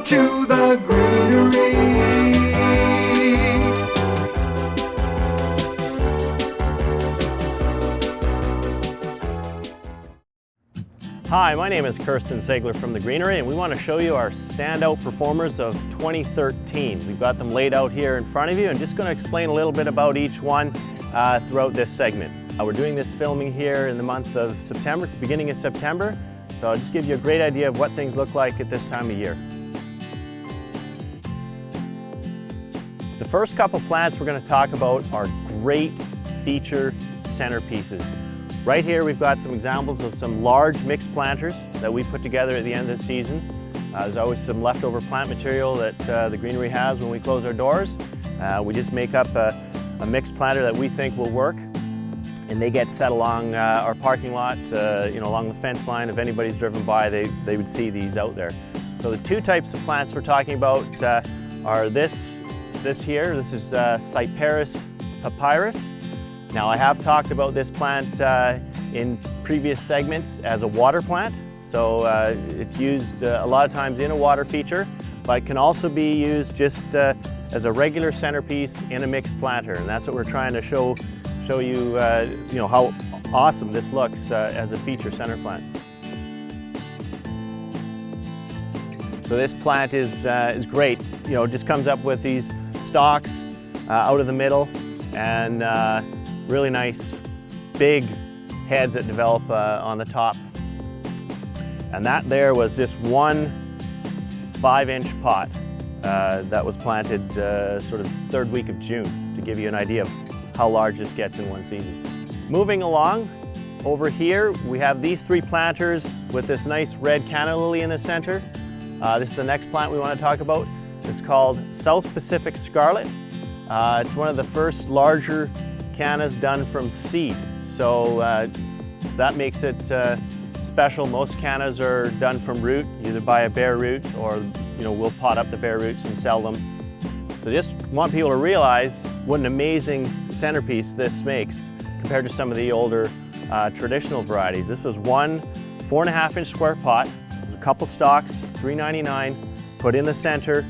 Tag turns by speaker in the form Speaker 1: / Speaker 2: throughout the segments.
Speaker 1: to the greenery.
Speaker 2: Hi, my name is Kirsten Segler from the Greenery, and we want to show you our standout performers of 2013. We've got them laid out here in front of you, and just going to explain a little bit about each one throughout this segment. We're doing this filming here in the month of September. It's the beginning of September, so I'll just give you a great idea of what things look like at this time of year. The first couple plants we're going to talk about are great feature centerpieces. Right here we've got some examples of some large mixed planters that we put together at the end of the season. There's always some leftover plant material that the Greenery has when we close our doors. We just make up a mixed planter that we think will work, and they get set along our parking lot, along the fence line. If anybody's driven by, they would see these out there. So the two types of plants we're talking about are this here. This is Cyperus Papyrus. Now, I have talked about this plant in previous segments as a water plant, so it's used a lot of times in a water feature, but it can also be used just as a regular centerpiece in a mixed planter, and that's what we're trying to show you, how awesome this looks as a feature center plant. So this plant is great. It just comes up with these stalks out of the middle, and really nice big heads that develop on the top. And that there was this one 5-inch pot that was planted sort of third week of June, to give you an idea of how large this gets in one season. Moving along, over here we have these three planters with this nice red canna lily in the center. This is the next plant we want to talk about. It's called South Pacific Scarlet. It's one of the first larger cannas done from seed, so that makes it special. Most cannas are done from root, either by a bare root or we'll pot up the bare roots and sell them. So just want people to realize what an amazing centerpiece this makes compared to some of the older traditional varieties. This was one 4.5-inch square pot. There's a couple stalks, $3.99, put in the center,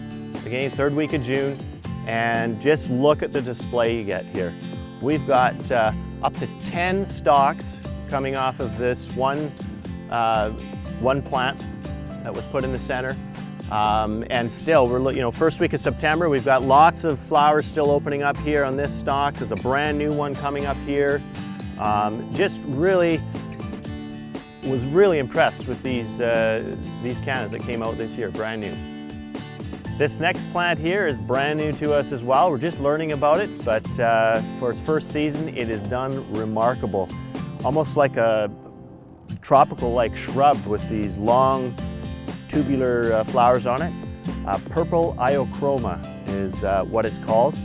Speaker 2: again third week of June, and just look at the display you get here. We've got up to 10 stalks coming off of this one plant that was put in the center. And still, we're first week of September, we've got lots of flowers still opening up here on this stalk. There's a brand new one coming up here. Was really impressed with these cannas that came out this year, brand new. This next plant here is brand new to us as well. We're just learning about it, but for its first season, it is done remarkable. Almost like a tropical-like shrub with these long tubular flowers on it. Purple Iochroma is what it's called.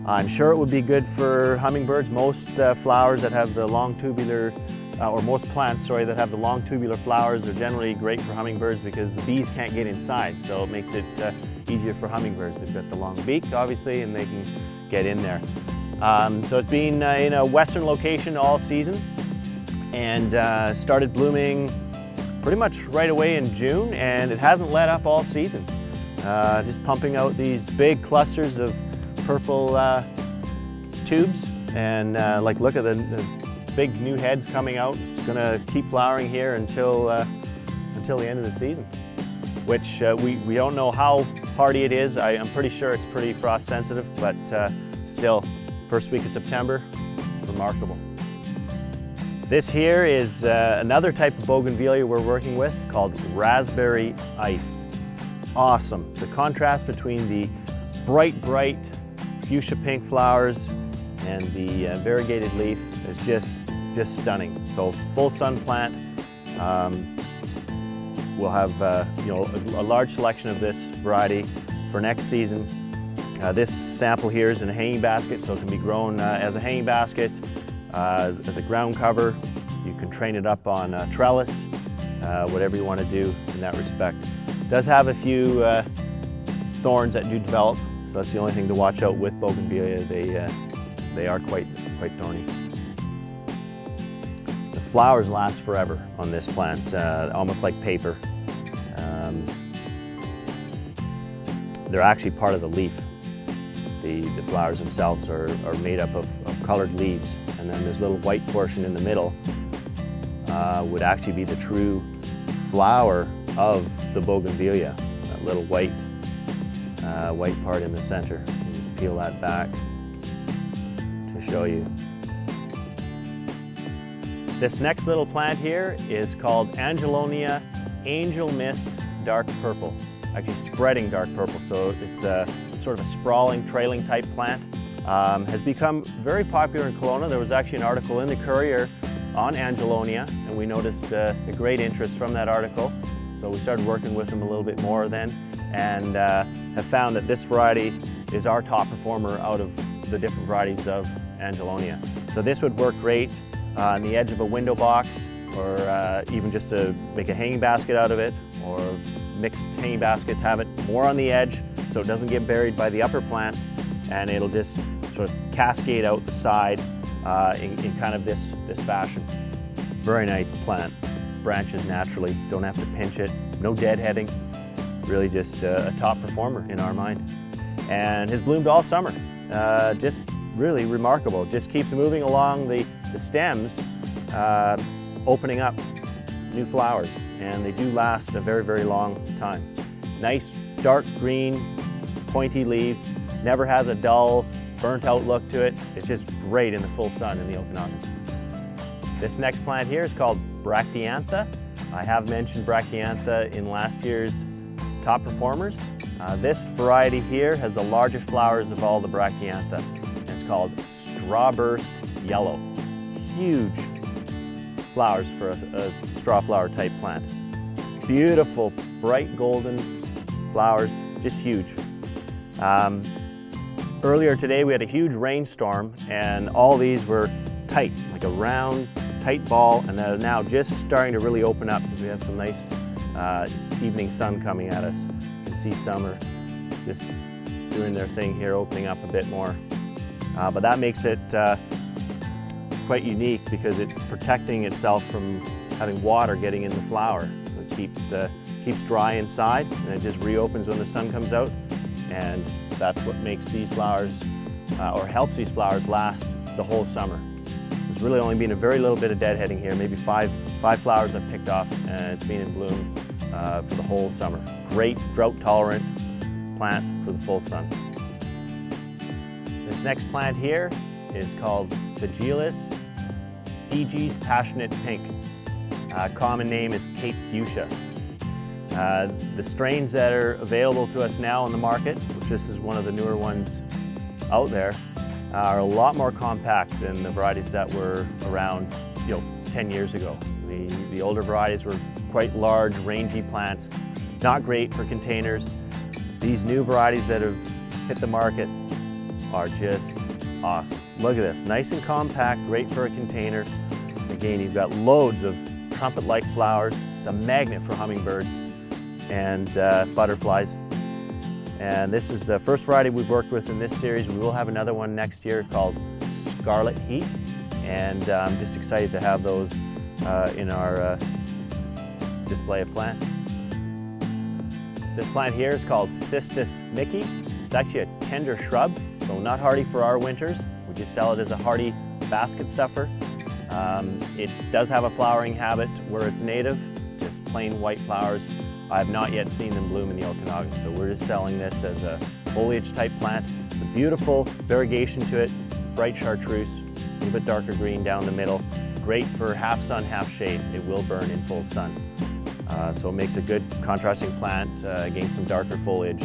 Speaker 2: I'm sure it would be good for hummingbirds. Most flowers that have the long tubular or most plants, that have the long tubular flowers are generally great for hummingbirds because the bees can't get inside, so it makes it easier for hummingbirds. They've got the long beak, obviously, and they can get in there. So it's been in a western location all season, and started blooming pretty much right away in June, and it hasn't let up all season. Just pumping out these big clusters of purple tubes, and look at the big new heads coming out. It's going to keep flowering here until the end of the season, which we don't know how hardy it is. I'm pretty sure it's pretty frost sensitive, but still, first week of September, remarkable. This here is another type of bougainvillea we're working with called Raspberry Ice. Awesome. The contrast between the bright fuchsia pink flowers and the variegated leaf is just stunning. So full sun plant. We'll have a large selection of this variety for next season. This sample here is in a hanging basket, so it can be grown as a hanging basket, as a ground cover. You can train it up on a trellis, whatever you want to do in that respect. It does have a few thorns that do develop, so that's the only thing to watch out with bougainvillea. They are quite thorny. The flowers last forever on this plant, almost like paper. they're actually part of the leaf. The flowers themselves are made up of colored leaves, and then this little white portion in the middle would actually be the true flower of the bougainvillea, that little white part in the center. Just peel that back to show you. This next little plant here is called Angelonia AngelMist Dark Purple. Actually spreading dark purple, so it's sort of a sprawling, trailing type plant. Has become very popular in Kelowna. There was actually an article in the Courier on Angelonia, and we noticed a great interest from that article. So we started working with them a little bit more then, and have found that this variety is our top performer out of the different varieties of Angelonia. So this would work great on the edge of a window box, or even just to make a hanging basket out of it, or mixed hanging baskets, have it more on the edge so it doesn't get buried by the upper plants, and it'll just sort of cascade out the side in kind of this fashion. Very nice plant. Branches naturally, don't have to pinch it, no deadheading. Really just a top performer in our mind. And has bloomed all summer. Just really remarkable. Just keeps moving along the stems, opening up new flowers, and they do last a very, very long time. Nice dark green, pointy leaves, never has a dull, burnt out look to it. It's just great in the full sun in the Okanagan. This next plant here is called Bracteantha. I have mentioned Bracteantha in last year's top performers. This variety here has the largest flowers of all the Bracteantha. It's called Strawburst Yellow. Huge flowers for a straw flower type plant. Beautiful, bright golden flowers, just huge. Earlier today we had a huge rainstorm, and all these were tight, like a round, tight ball, and they're now just starting to really open up because we have some nice evening sun coming at us. You can see some are just doing their thing here, opening up a bit more. But that makes it quite unique because it's protecting itself from having water getting in the flower. It keeps dry inside, and it just reopens when the sun comes out, and that's what makes these flowers, or helps these flowers last the whole summer. There's really only been a very little bit of deadheading here, maybe five flowers I've picked off, and it's been in bloom for the whole summer. Great drought-tolerant plant for the full sun. This next plant here is called Phygelius, Fiji's Passionate Pink. Common name is Cape Fuchsia. The strains that are available to us now on the market, which this is one of the newer ones out there, are a lot more compact than the varieties that were around 10 years ago. The older varieties were quite large, rangy plants, not great for containers. These new varieties that have hit the market are just awesome. Look at this, nice and compact, great for a container. Again, you've got loads of trumpet-like flowers. It's a magnet for hummingbirds and butterflies. And this is the first variety we've worked with in this series. We will have another one next year called Scarlet Heat, and I'm just excited to have those in our display of plants. This plant here is called Cistus Mickey. It's actually a tender shrub, so not hardy for our winters. We just sell it as a hardy basket stuffer. It does have a flowering habit where it's native, just plain white flowers. I have not yet seen them bloom in the Okanagan, so we're just selling this as a foliage type plant. It's a beautiful variegation to it, bright chartreuse, a little bit darker green down the middle. Great for half sun, half shade. It will burn in full sun. So it makes a good contrasting plant against some darker foliage